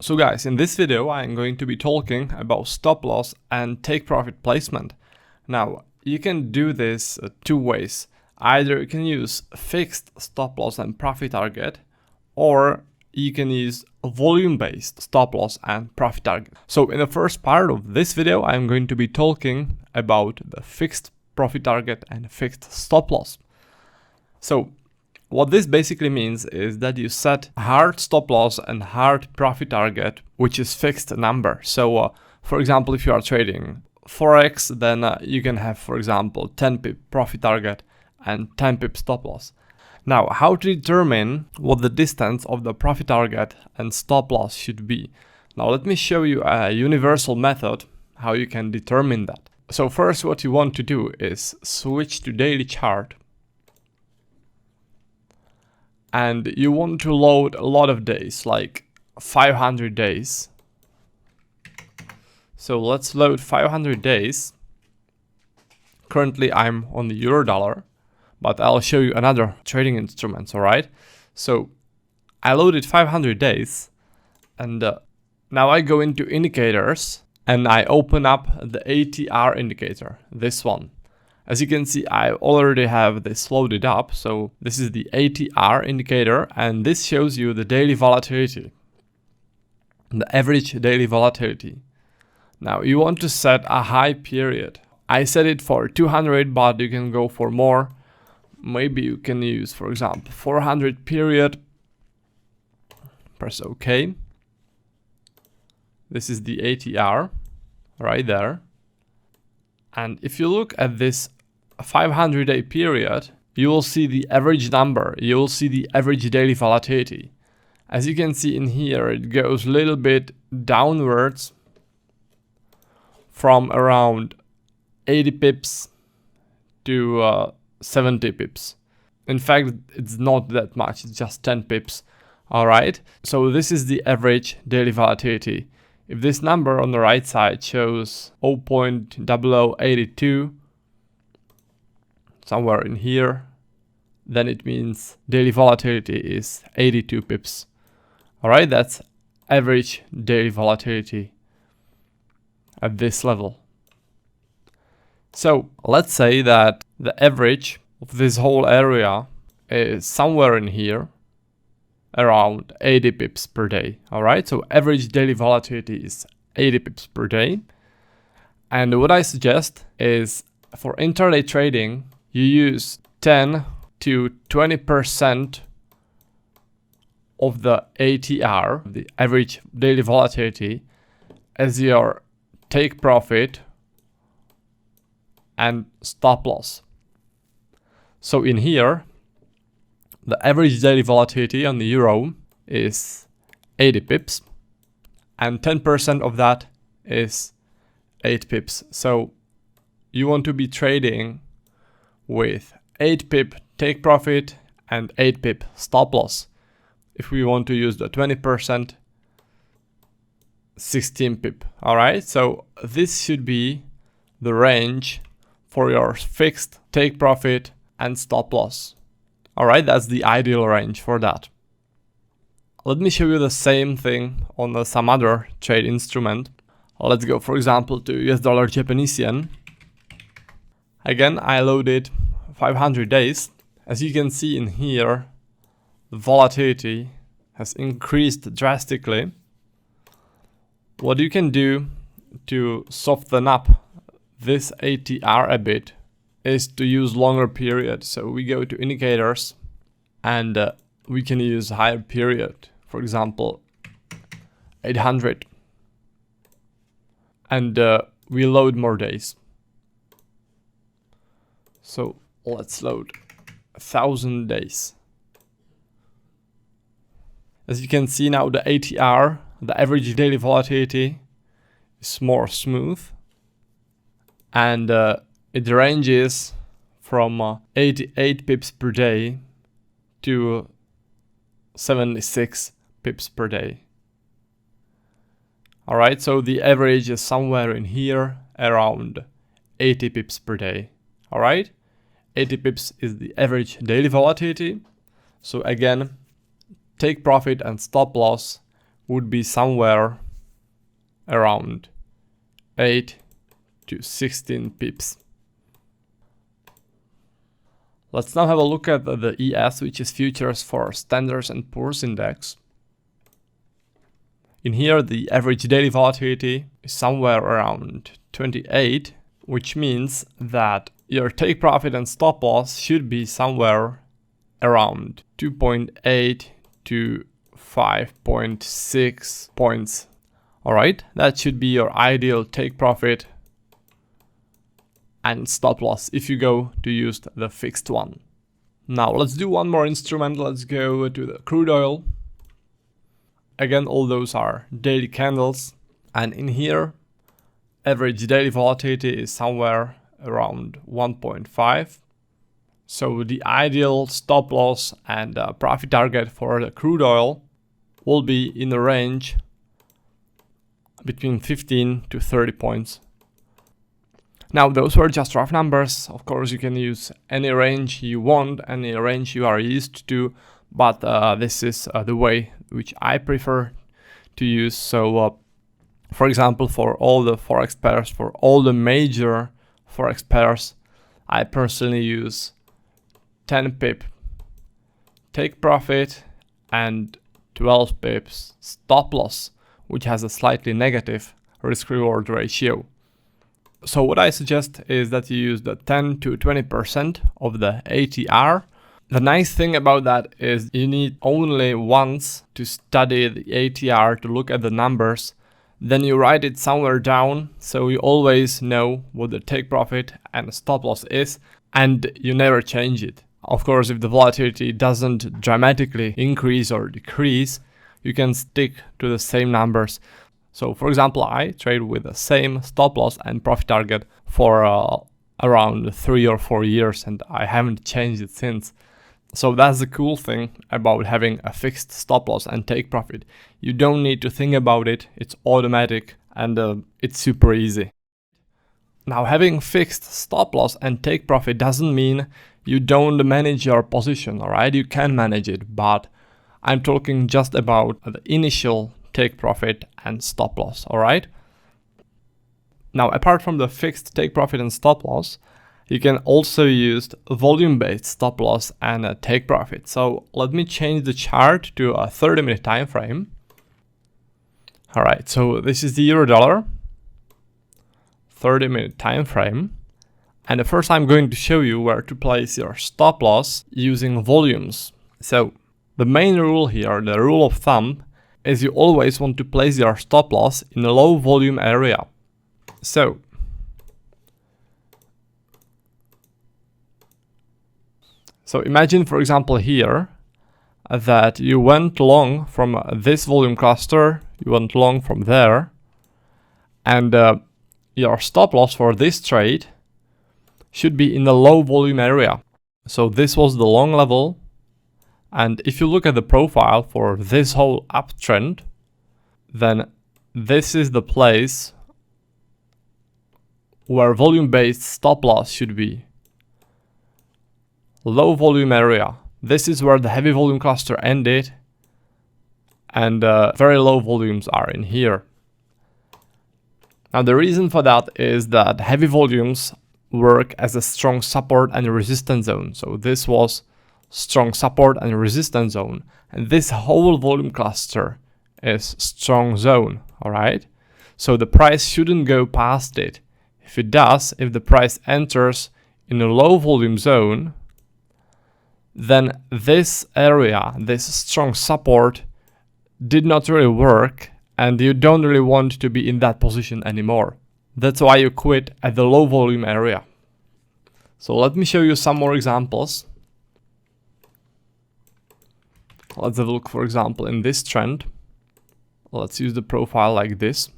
So guys, in this video I'm going to be talking about stop loss and take profit placement. Now you can do this two ways. Either you can use fixed stop loss and profit target, or you can use volume based stop loss and profit target. So in the first part of this video I'm going to be talking about the fixed profit target and fixed stop loss. So what this basically means is that you set hard stop loss and hard profit target, which is fixed number. So for example, if you are trading Forex, then you can have, for example, 10 pip profit target and 10 pip stop loss. Now, how to determine what the distance of the profit target and stop loss should be? Now, let me show you a universal method how you can determine that. So first, what you want to do is switch to daily chart. And you want to load a lot of days, like 500 days. So let's load 500 days. Currently I'm on the euro dollar, but I'll show you another trading instruments, alright? So I loaded 500 days, and now I go into indicators and I open up the ATR indicator, this one. As you can see, I already have this loaded up. So this is the ATR indicator, and this shows you the daily volatility, the average daily volatility. Now you want to set a high period. I set it for 200, but you can go for more. Maybe you can use, for example, 400 period. Press OK. This is the ATR right there. And if you look at this 500-day period, you will see the average number. You will see the average daily volatility. As you can see in here, it goes a little bit downwards from around 80 pips to 70 pips. In fact, it's not that much. It's just 10 pips. All right. So this is the average daily volatility. If this number on the right side shows 0.0082, somewhere in here, then it means daily volatility is 82 pips. All right, that's average daily volatility at this level. So let's say that the average of this whole area is somewhere in here, around 80 pips per day. All right, so average daily volatility is 80 pips per day. And what I suggest is for intraday trading, you use 10 to 20% of the ATR, the average daily volatility, as your take profit and stop loss. So in here, the average daily volatility on the euro is 80 pips, and 10% of that is 8 pips. So you want to be trading with 8 pip take profit and 8 pip stop loss. If we want to use the 20%, 16 pip. All right, so this should be the range for your fixed take profit and stop loss. All right, that's the ideal range for that. Let me show you the same thing on some other trade instrument. Let's go, for example, to US dollar Japanese yen. Again, I loaded 500 days. As you can see in here, the volatility has increased drastically. What you can do to soften up this ATR a bit is to use longer period. So we go to indicators and we can use higher period, for example 800, and we load more days. So let's load 1000 days. As you can see now, the ATR, the average daily volatility, is more smooth, and it ranges from 88 pips per day to 76 pips per day. All right, so the average is somewhere in here, around 80 pips per day. All right, 80 pips is the average daily volatility. So again, take profit and stop loss would be somewhere around 8 to 16 pips. Let's now have a look at the ES, which is futures for Standard & Poor's Index. In here, the average daily volatility is somewhere around 28, which means that your take profit and stop loss should be somewhere around 2.8 to 5.6 points. Alright, that should be your ideal take profit and stop loss if you go to use the fixed one. Now let's do one more instrument. Let's go to the crude oil. Again, all those are daily candles, and in here average daily volatility is somewhere around 1.5. So the ideal stop loss and profit target for the crude oil will be in the range between 15 to 30 points. Now those were just rough numbers. Of course you can use any range you want, any range you are used to, but this is the way which I prefer to use. So for example, for all the forex pairs, for all the major forex pairs, I personally use 10 pip take profit and 12 pips stop loss, which has a slightly negative risk-reward ratio. So what I suggest is that you use the 10 to 20% of the ATR. The nice thing about that is you need only once to study the ATR, to look at the numbers. Then you write it somewhere down, so you always know what the take profit and stop loss is, and you never change it. Of course, if the volatility doesn't dramatically increase or decrease, you can stick to the same numbers. So for example, I trade with the same stop loss and profit target for around 3 or 4 years, and I haven't changed it since. So that's the cool thing about having a fixed stop loss and take profit. You don't need to think about it, it's automatic, and it's super easy. Now, having fixed stop loss and take profit doesn't mean you don't manage your position, alright? You can manage it, but I'm talking just about the initial take profit and stop loss, alright? Now, apart from the fixed take profit and stop loss, you can also use volume-based stop loss and a take profit. So let me change the chart to a 30-minute time frame. Alright, so this is the euro-dollar 30-minute time frame. And the first I'm going to show you where to place your stop loss using volumes. So the main rule here, the rule of thumb, is you always want to place your stop loss in a low volume area. So imagine, for example, here that you went long from this volume cluster, you went long from there, and your stop loss for this trade should be in the low volume area. So this was the long level, and if you look at the profile for this whole uptrend, then this is the place where volume-based stop loss should be. Low volume area. This is where the heavy volume cluster ended, and very low volumes are in here. Now the reason for that is that heavy volumes work as a strong support and resistance zone. So this was strong support and resistance zone, and this whole volume cluster is strong zone, alright? So the price shouldn't go past it. If it does, if the price enters in a low volume zone, then this area, this strong support, did not really work, and you don't really want to be in that position anymore. That's why you quit at the low volume area. So let me show you some more examples. Let's have a look, for example, in this trend. Let's use the profile like this.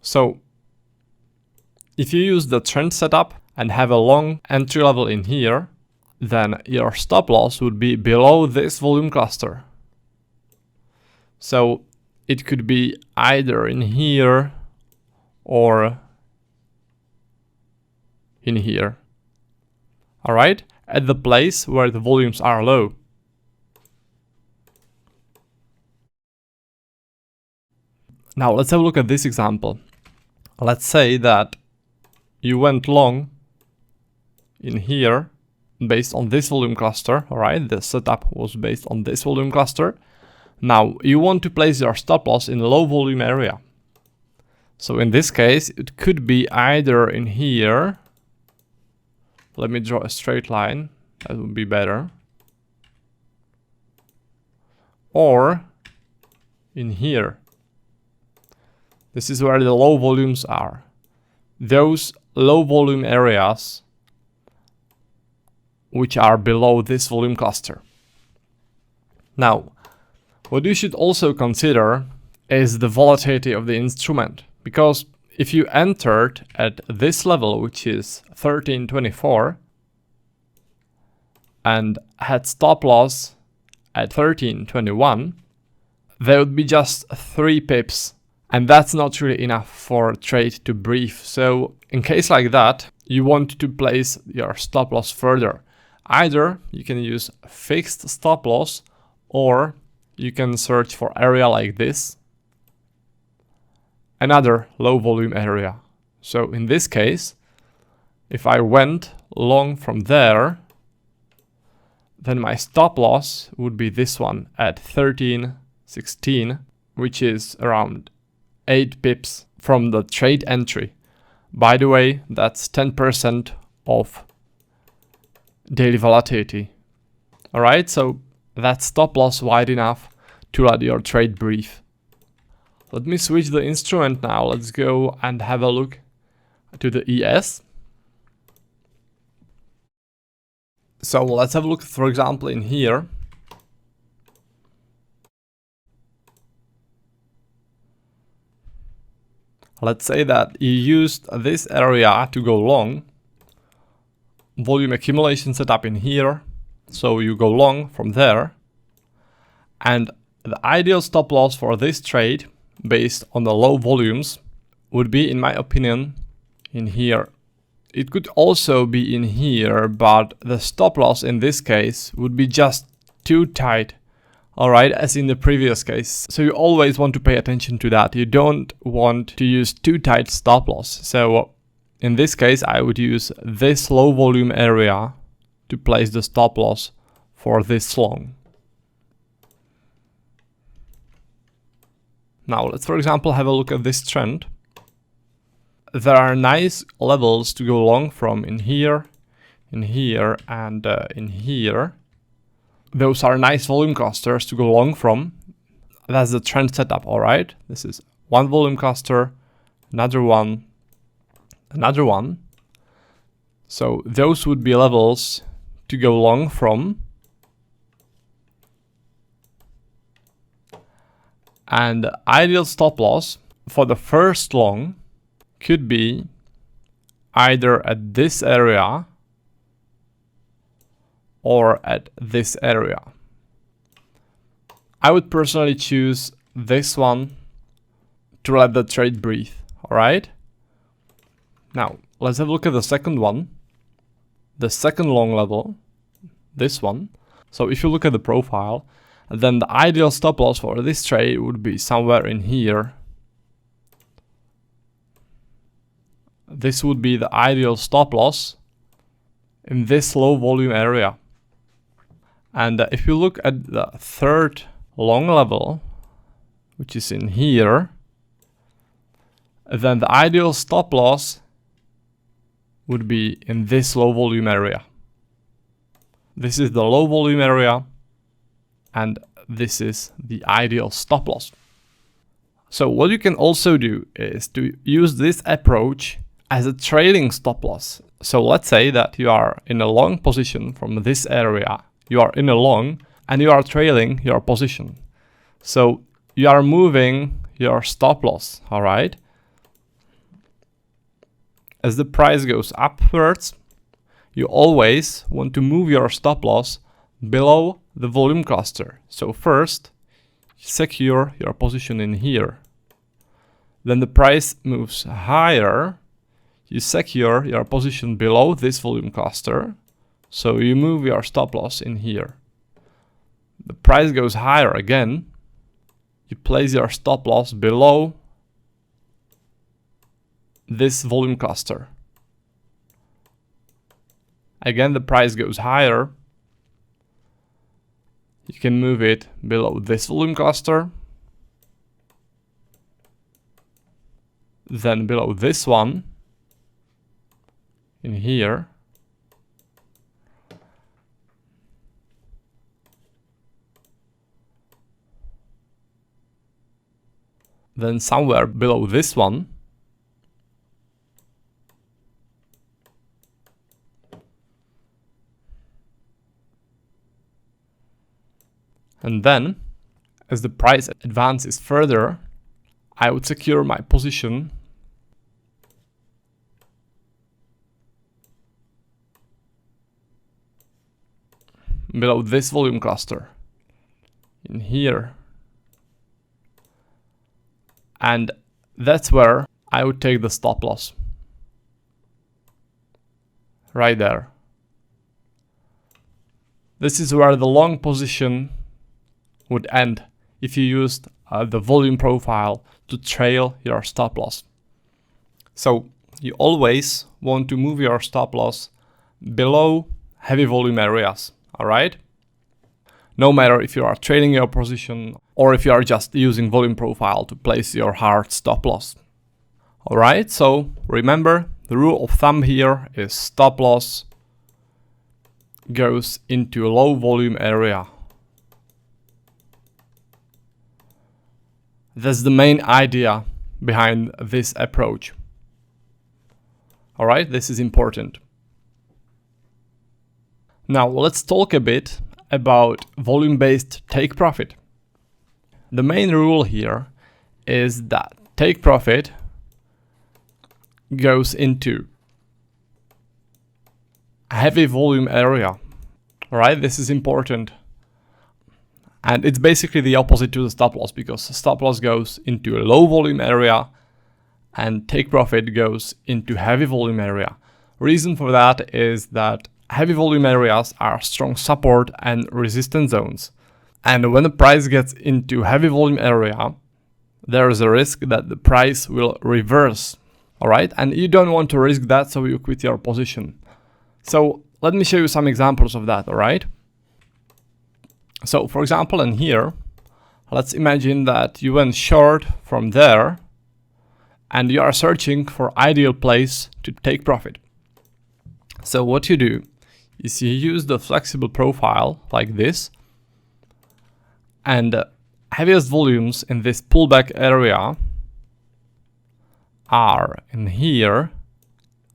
So if you use the trend setup and have a long entry level in here, then your stop loss would be below this volume cluster. So it could be either in here or in here. Alright, at the place where the volumes are low. Now let's have a look at this example. Let's say that you went long in here based on this volume cluster, alright? The setup was based on this volume cluster. Now you want to place your stop loss in a low volume area. So in this case, it could be either in here. Let me draw a straight line, that would be better. Or in here. This is where the low volumes are. Those low volume areas which are below this volume cluster. Now, what you should also consider is the volatility of the instrument, because if you entered at this level, which is 13.24, and had stop loss at 13.21, there would be just 3 pips, and that's not really enough for a trade to breathe. So in case like that, you want to place your stop loss further. Either you can use fixed stop loss, or you can search for area like this, another low volume area. So in this case, if I went long from there, then my stop loss would be this one at 13.16, which is around 8 pips from the trade entry. By the way, that's 10% of daily volatility. Alright, so that's stop loss wide enough to let your trade breathe. Let me switch the instrument now. Let's go and have a look to the ES. So let's have a look, for example, in here. Let's say that you used this area to go long. Volume accumulation setup in here. So you go long from there. And the ideal stop loss for this trade, based on the low volumes, would be, in my opinion, in here. It could also be in here, but the stop loss in this case would be just too tight, alright, as in the previous case. So you always want to pay attention to that. You don't want to use too tight stop loss. So in this case, I would use this low volume area to place the stop loss for this long. Now let's, for example, have a look at this trend. There are nice levels to go long from in here, and in here. Those are nice volume clusters to go long from. That's the trend setup, alright? This is one volume cluster, another one, another one. So those would be levels to go long from. And the ideal stop loss for the first long could be either at this area or at this area. I would personally choose this one to let the trade breathe, alright? Now, let's have a look at the second one. The second long level, this one. So if you look at the profile, then the ideal stop loss for this trade would be somewhere in here. This would be the ideal stop loss in this low volume area. And if you look at the third long level, which is in here, then the ideal stop loss would be in this low volume area. This is the low volume area, and this is the ideal stop loss. So what you can also do is to use this approach as a trailing stop loss. So let's say that you are in a long position from this area. You are in a long and you are trailing your position. So you are moving your stop loss, alright? As the price goes upwards, you always want to move your stop loss below the volume cluster. So first, secure your position in here. Then the price moves higher, you secure your position below this volume cluster. So you move your stop loss in here. The price goes higher again, you place your stop loss below this volume cluster. Again, the price goes higher. You can move it below this volume cluster, then below this one, in here, then somewhere below this one, and then, as the price advances further, I would secure my position below this volume cluster, in here. And that's where I would take the stop loss. Right there. This is where the long position would end if you used the volume profile to trail your stop loss. So you always want to move your stop loss below heavy volume areas, alright? No matter if you are trading your position or if you are just using volume profile to place your hard stop loss. Alright, so remember, the rule of thumb here is stop loss goes into a low volume area. That's the main idea behind this approach. Alright, this is important. Now let's talk a bit about volume-based take profit. The main rule here is that take profit goes into a heavy volume area. Alright, this is important. And it's basically the opposite to the stop loss, because stop loss goes into a low volume area and take profit goes into heavy volume area. Reason for that is that heavy volume areas are strong support and resistance zones. And when the price gets into heavy volume area, there is a risk that the price will reverse. Alright, and you don't want to risk that, so you quit your position. So let me show you some examples of that, alright? So for example, in here, let's imagine that you went short from there and you are searching for ideal place to take profit. So what you do is you use the flexible profile like this, and heaviest volumes in this pullback area are in here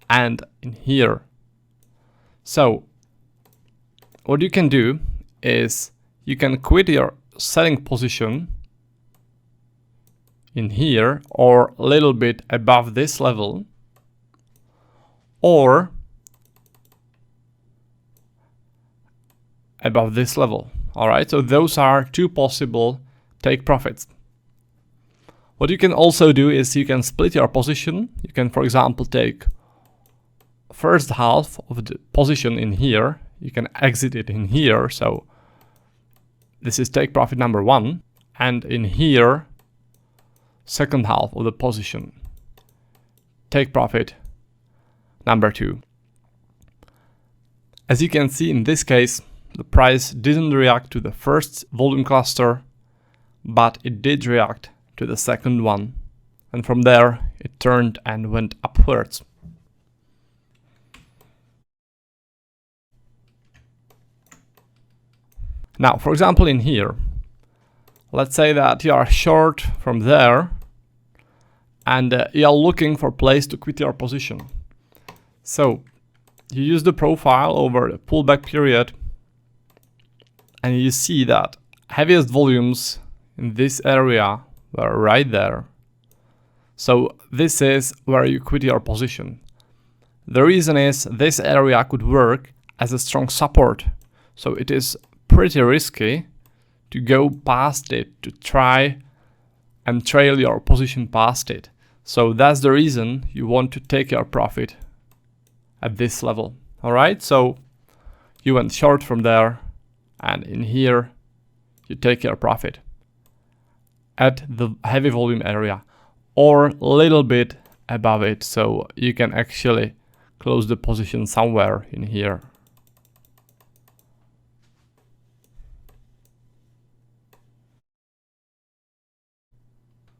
and in here. So what you can do is you can quit your selling position in here or a little bit above this level, or above this level. Alright, so those are two possible take profits. What you can also do is you can split your position. You can, for example, take first half of the position in here. You can exit it in here. So this is take profit number 1. And in here, second half of the position, take profit number 2. As you can see in this case, the price didn't react to the first volume cluster, but it did react to the second one. And from there, it turned and went upwards. Now, for example, in here, let's say that you are short from there and you are looking for a place to quit your position. So you use the profile over the pullback period, and you see that heaviest volumes in this area were right there. So this is where you quit your position. The reason is this area could work as a strong support. So it is pretty risky to go past it, to try and trail your position past it. So that's the reason you want to take your profit at this level. Alright, so you went short from there, and in here you take your profit at the heavy volume area or a little bit above it, so you can actually close the position somewhere in here.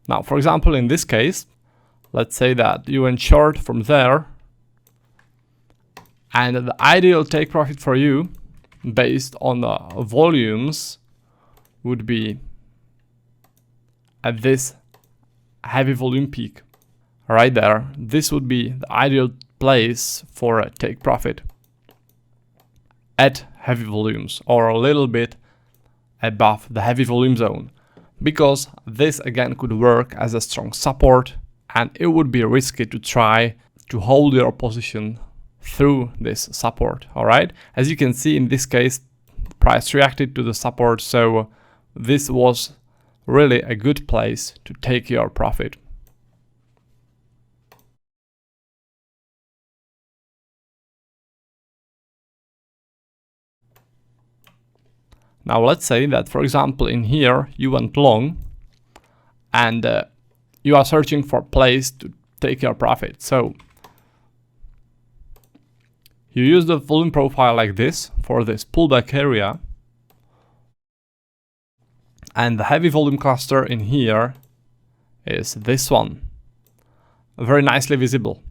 Now, for example, in this case, let's say that you went short from there, and the ideal take profit for you based on the volumes would be at this heavy volume peak right there. This would be the ideal place for a take profit at heavy volumes, or a little bit above the heavy volume zone, because this again could work as a strong support, and it would be risky to try to hold your position through this support. All right, as you can see in this case, the price reacted to the support, so this was really a good place to take your profit. Now let's say that, for example, in here you went long and you are searching for a place to take your profit. So you use the volume profile like this for this pullback area, and the heavy volume cluster in here is this one, very nicely visible.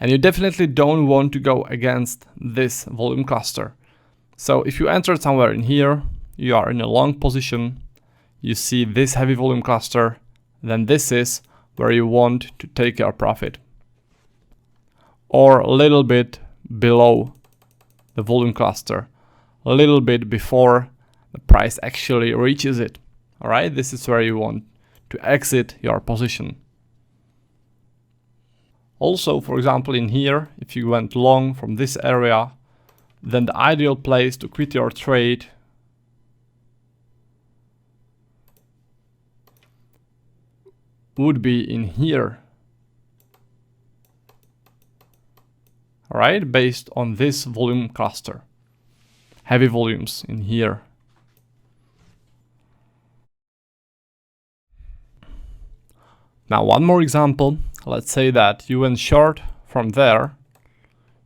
And you definitely don't want to go against this volume cluster. So if you enter somewhere in here, you are in a long position, you see this heavy volume cluster, then this is where you want to take your profit, or a little bit below the volume cluster, a little bit before the price actually reaches it. All right, this is where you want to exit your position. Also, for example, in here, if you went long from this area, then the ideal place to quit your trade would be in here. All right, based on this volume cluster, heavy volumes in here. Now, one more example. Let's say that you went short from there.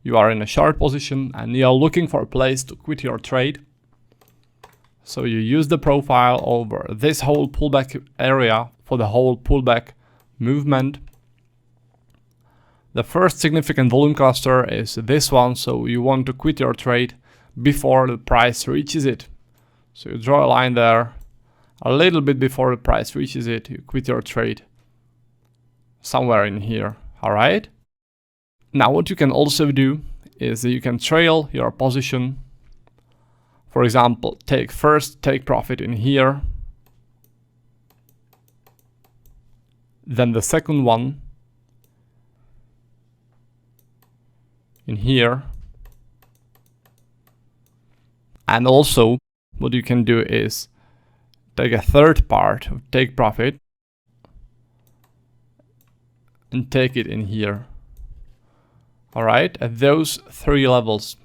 You are in a short position and you are looking for a place to quit your trade. So you use the profile over this whole pullback area for the whole pullback movement. The first significant volume cluster is this one, so you want to quit your trade before the price reaches it. So you draw a line there, a little bit before the price reaches it, you quit your trade somewhere in here. All right. Now what you can also do is you can trail your position. For example, take profit in here, then the second one in here, and also what you can do is take a third part of take profit and take it in here. All right, at those three levels.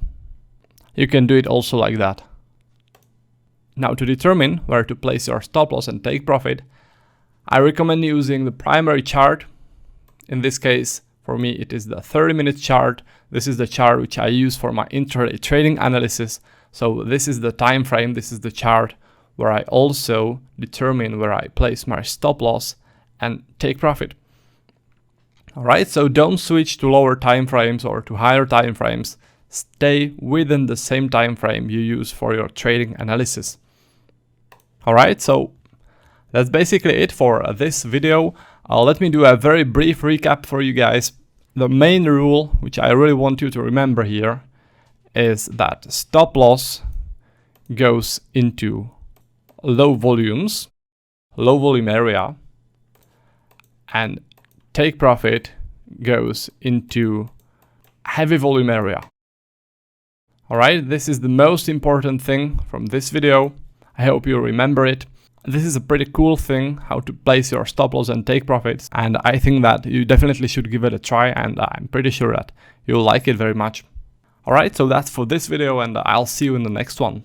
You can do it also like that. Now, to determine where to place your stop loss and take profit, I recommend using the primary chart. In this case, for me, it is the 30-minute chart. This is the chart which I use for my intraday trading analysis. So this is the time frame, this is the chart where I also determine where I place my stop loss and take profit. All right, so don't switch to lower time frames or to higher time frames. Stay within the same time frame you use for your trading analysis. All right, so that's basically it for this video. Let me do a very brief recap for you guys. The main rule, which I really want you to remember here, is that stop loss goes into low volumes, low volume area, and take profit goes into heavy volume area. All right, this is the most important thing from this video. I hope you remember it. This is a pretty cool thing, how to place your stop loss and take profits, and I think that you definitely should give it a try, and I'm pretty sure that you'll like it very much. All right, so that's for this video, and I'll see you in the next one.